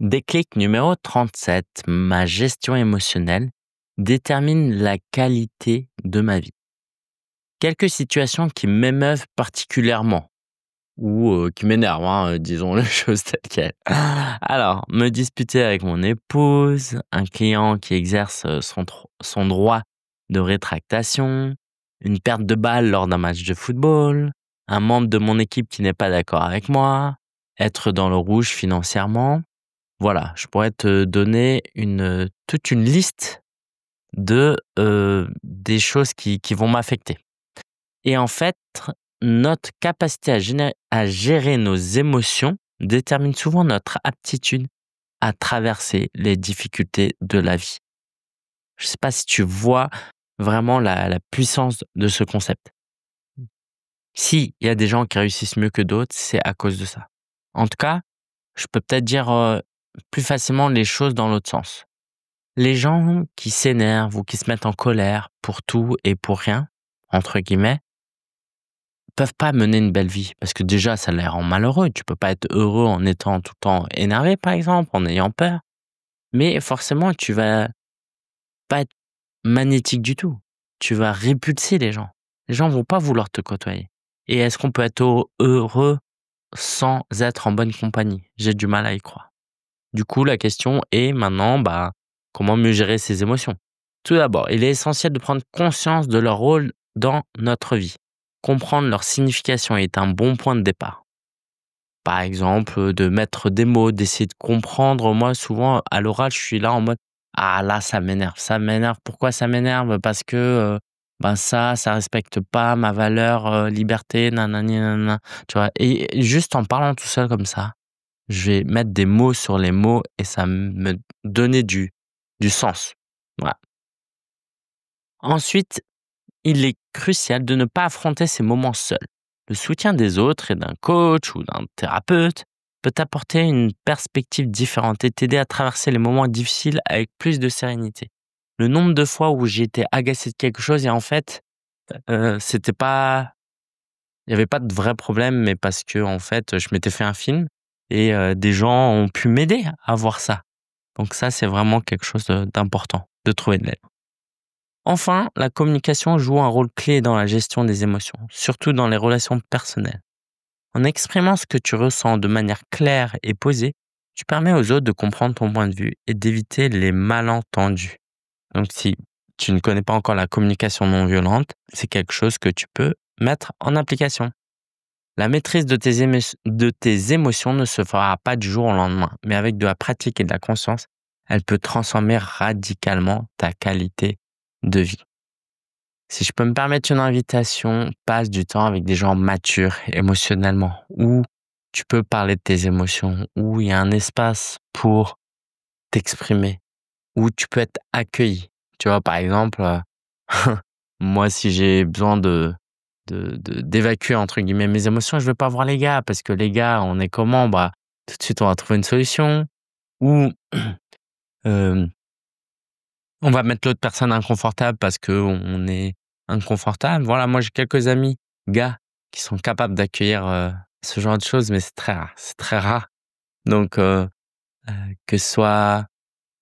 Déclic numéro 37. Ma gestion émotionnelle détermine la qualité de ma vie. Quelques situations qui m'émeuvent particulièrement ou qui m'énervent, hein, disons les choses telles quelles. Alors, me disputer avec mon épouse, un client qui exerce son droit de rétractation, une perte de balle lors d'un match de football, un membre de mon équipe qui n'est pas d'accord avec moi, être dans le rouge financièrement. Voilà, je pourrais te donner toute une liste des choses qui vont m'affecter. Et en fait, notre capacité à gérer nos émotions détermine souvent notre aptitude à traverser les difficultés de la vie. Je ne sais pas si tu vois vraiment la puissance de ce concept. Si il y a des gens qui réussissent mieux que d'autres, c'est à cause de ça. En tout cas, je peux peut-être dire plus facilement les choses dans l'autre sens. Les gens qui s'énervent ou qui se mettent en colère pour tout et pour rien, entre guillemets, peuvent pas mener une belle vie parce que déjà ça les rend malheureux. Tu peux pas être heureux en étant tout le temps énervé, par exemple, en ayant peur. Mais forcément, tu vas pas être magnétique du tout. Tu vas répulser les gens. Les gens vont pas vouloir te côtoyer. Et est-ce qu'on peut être heureux sans être en bonne compagnie? J'ai du mal à y croire. Du coup, la question est maintenant, comment mieux gérer ses émotions? Tout d'abord, il est essentiel de prendre conscience de leur rôle dans notre vie. Comprendre leur signification est un bon point de départ. Par exemple, de mettre des mots, d'essayer de comprendre. Moi, souvent, à l'oral, je suis là en mode, ah là, ça m'énerve, ça m'énerve. Pourquoi ça m'énerve? Parce que ça respecte pas ma valeur, liberté, nanani, nanana. Tu vois? Et juste en parlant tout seul comme ça, je vais mettre des mots sur les mots et ça me donner du sens. Voilà. Ensuite, il est crucial de ne pas affronter ces moments seul. Le soutien des autres et d'un coach ou d'un thérapeute peut t'apporter une perspective différente et t'aider à traverser les moments difficiles avec plus de sérénité. Le nombre de fois où j'ai été agacé de quelque chose et en fait, c'était pas, il n'y avait pas de vrai problème, mais parce que en fait, je m'étais fait un film et des gens ont pu m'aider à voir ça. Donc ça, c'est vraiment quelque chose d'important, de trouver de l'aide. Enfin, la communication joue un rôle clé dans la gestion des émotions, surtout dans les relations personnelles. En exprimant ce que tu ressens de manière claire et posée, tu permets aux autres de comprendre ton point de vue et d'éviter les malentendus. Donc si tu ne connais pas encore la communication non violente, c'est quelque chose que tu peux mettre en application. La maîtrise de tes émotions ne se fera pas du jour au lendemain, mais avec de la pratique et de la conscience, elle peut transformer radicalement ta qualité de vie. Si je peux me permettre une invitation, passe du temps avec des gens matures émotionnellement, où tu peux parler de tes émotions, où il y a un espace pour t'exprimer, où tu peux être accueilli. Tu vois, par exemple, moi, si j'ai besoin d'évacuer, entre guillemets, mes émotions, je vais pas voir les gars, parce que les gars, on est comment? Tout de suite, on va trouver une solution, ou euh, on va mettre l'autre personne inconfortable parce qu'on est inconfortable. Voilà, moi j'ai quelques amis, gars, qui sont capables d'accueillir, ce genre de choses, mais c'est très rare. Donc que ce soit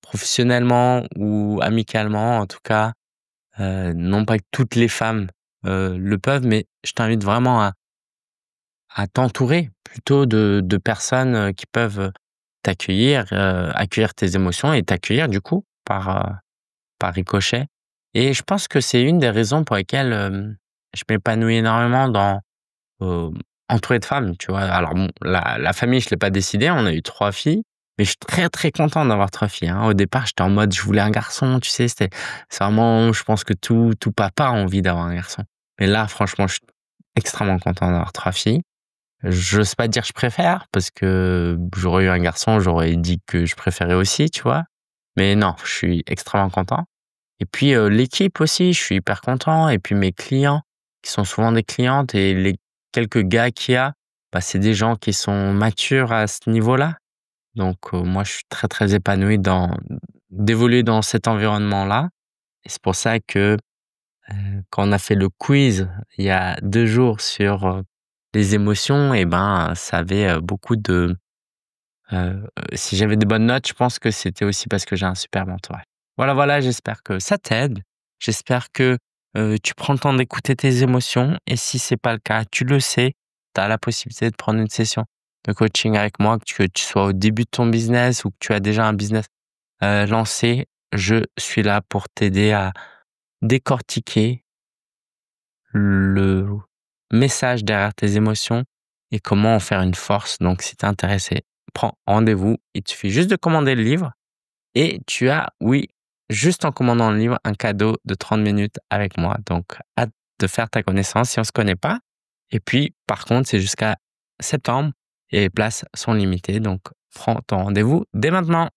professionnellement ou amicalement, en tout cas, non pas que toutes les femmes, le peuvent, mais je t'invite vraiment à t'entourer plutôt de personnes, qui peuvent, t'accueillir, accueillir tes émotions et t'accueillir du coup par ricochet. Et je pense que c'est une des raisons pour lesquelles, je m'épanouis énormément heu, entouré de femmes, tu vois? Alors bon, la famille, je l'ai pas décidé, on a eu 3 filles, mais je suis très, très content d'avoir 3 filles, hein. Au départ, j'étais en mode, je voulais un garçon, tu sais? C'est vraiment, je pense que tout papa a envie d'avoir un garçon. Mais là, franchement, je suis extrêmement content d'avoir 3 filles. J'ose pas dire je préfère parce que j'aurais eu un garçon, j'aurais dit que je préférais aussi, tu vois? Mais non, je suis extrêmement content. Et puis, l'équipe aussi, je suis hyper content et puis mes clients, qui sont souvent des clientes et les quelques gars qu'il y a, c'est des gens qui sont matures à ce niveau-là. Donc, moi, je suis très, très épanoui d'évoluer dans cet environnement-là et c'est pour ça que, quand on a fait le quiz il y a 2 jours sur, les émotions et ça avait, beaucoup Si j'avais des bonnes notes, je pense que c'était aussi parce que j'ai un super mentor. Voilà, voilà, j'espère que ça t'aide. J'espère que, tu prends le temps d'écouter tes émotions et si c'est pas le cas, tu le sais, tu as la possibilité de prendre une session de coaching avec moi, que tu sois au début de ton business ou que tu as déjà un business, lancé. Je suis là pour t'aider à décortiquer le message derrière tes émotions et comment en faire une force. Donc si tu es intéressé, prends rendez-vous. Il te suffit juste de commander le livre et tu as, oui, juste en commandant le livre, un cadeau de 30 minutes avec moi. Donc hâte de faire ta connaissance si on ne se connaît pas. Et puis, par contre, c'est jusqu'à septembre et les places sont limitées. Donc prends ton rendez-vous dès maintenant.